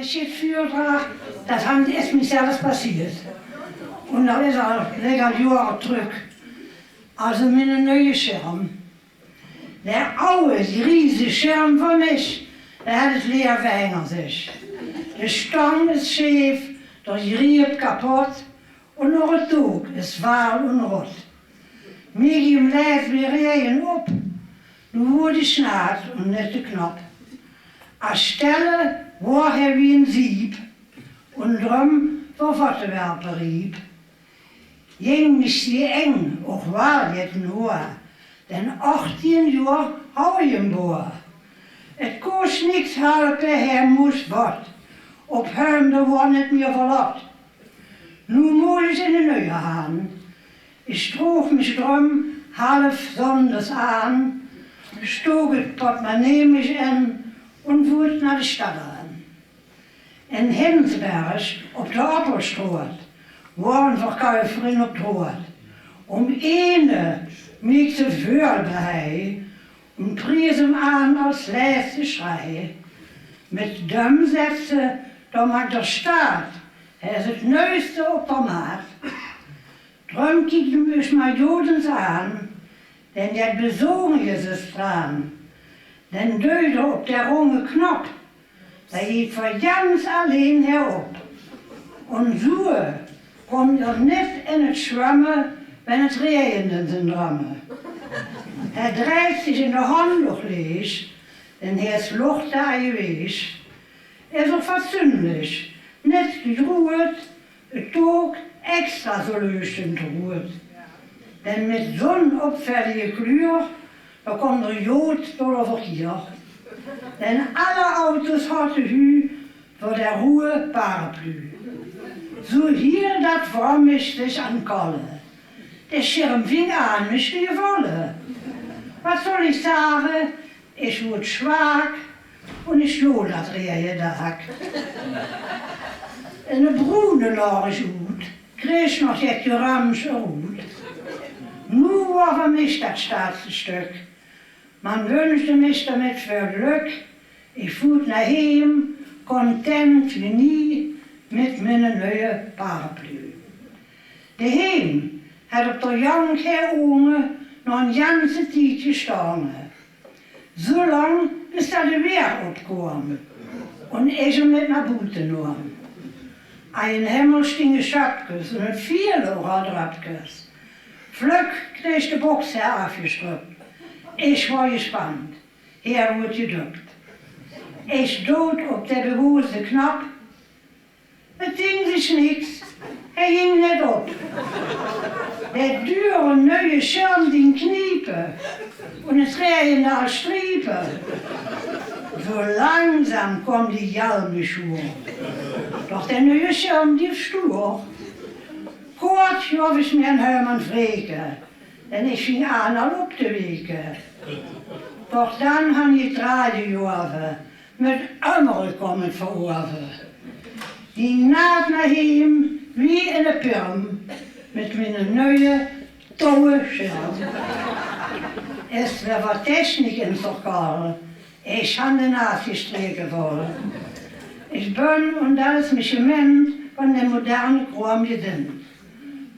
ich jetzt Vortrag, das ist mir selbst passiert. Und da ist er lecker Jahre zurück. Also mit einem neuen Schirm. Der oude, die riesige Schirm von mich, der hat es leer verhängt sich. Der Stang ist schief, der Rieb kaputt und noch ein Tuch ist wahl und rot. Mir geben Leid wie Regen ab, nur wurde ich schnart und nicht der Knopf. A Stelle war er wie ein Sieb und drum war Wattewerper rieb. Ging mich die eng, auch war jetzt nur, denn 18 Jahre hau ich im Bohr. Et kost nichts halbe, Herr muss wat, ob hem der war nicht mehr verlott. Nun muss ich in die neue haben. Ich trug mich drum halb sonders an, stog het Portemonnaie mich in und wurde nach der Stadt an. In Hensberg, auf der Appelstraat, waren Verkäuferin auf Droht. Eine mich zu Förderei und pries ihm an als letzte Schrei. Mit dem Sätze, da mag der Staat, er ist das Neueste auf der Markt. Drum kiegt mich mal Jodens an, denn der besogen ist es dran. Denn Döder auf der runge Knopf, da geht von ganz allein herab. Und so kommt er nicht in das Schwammen, wenn es regnet sind Dramme. Er dreht sich in der Hand noch leeg, denn er ist Lucht da gewesen. Er ist so verzündlich, nicht gedruht, es tog extra so löschend ruht. Denn mit so einer abfälligen Klür, da kommt der Jod durch Verkehr. Denn alle Autos hatten Hü für der Ruhe Parapluie. So hier dat war mich sich an Kolle. Der Schirm fing an, mich wie Wolle. Was soll ich sagen? Ich wurde schwach und ich lohn das Rehe Tag. Eine Brune lag ich gut, krieg noch jetzt die Ramsche Hut. Nur war für mich das Staatsstück. Man wünschte mich damit für Glück. Ich fuhr nach Hause, kontent wie nie, mit meiner neuen Parapluie. Daheim hat auf der Janke Unge noch ein ganze Zeit gestanden. So lang, bis da der Wehr abkam und ich mit nach Bute nahm. Ein Himmelstinge Schöpkes und ein Vierlocher Dröpkes. Flöck krieg die Box aufgestrüppt. Ich war gespannt. Er wurde gedrückt. Ich dort auf der bewusste Knopf. Es ging sich nichts. Er ging nicht ab. Der dürre neue Schirm den Kniepe und es Regen als Striepe. So langsam kommt die Jalme Schuhe. Doch der neue Schirm blieb stur. Kurz hoff ich mir an Hermann Frege, denn ich fing an auf die Wege. Doch dann han ich 3 Jahre mit anderen kommen verurven. Die naht nach ihm wie in der Pirm mit meinem neuen, tolle Schirm. Es war Technik in Verkahl. Ich habe den nachgestrichen wollen. Ich bin, und das ist mich gemeint, von der modernen Kram gedimmt.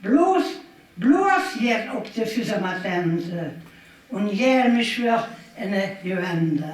Bloß jetzt auf die Füße Matense und jäh mich für eine Gewende.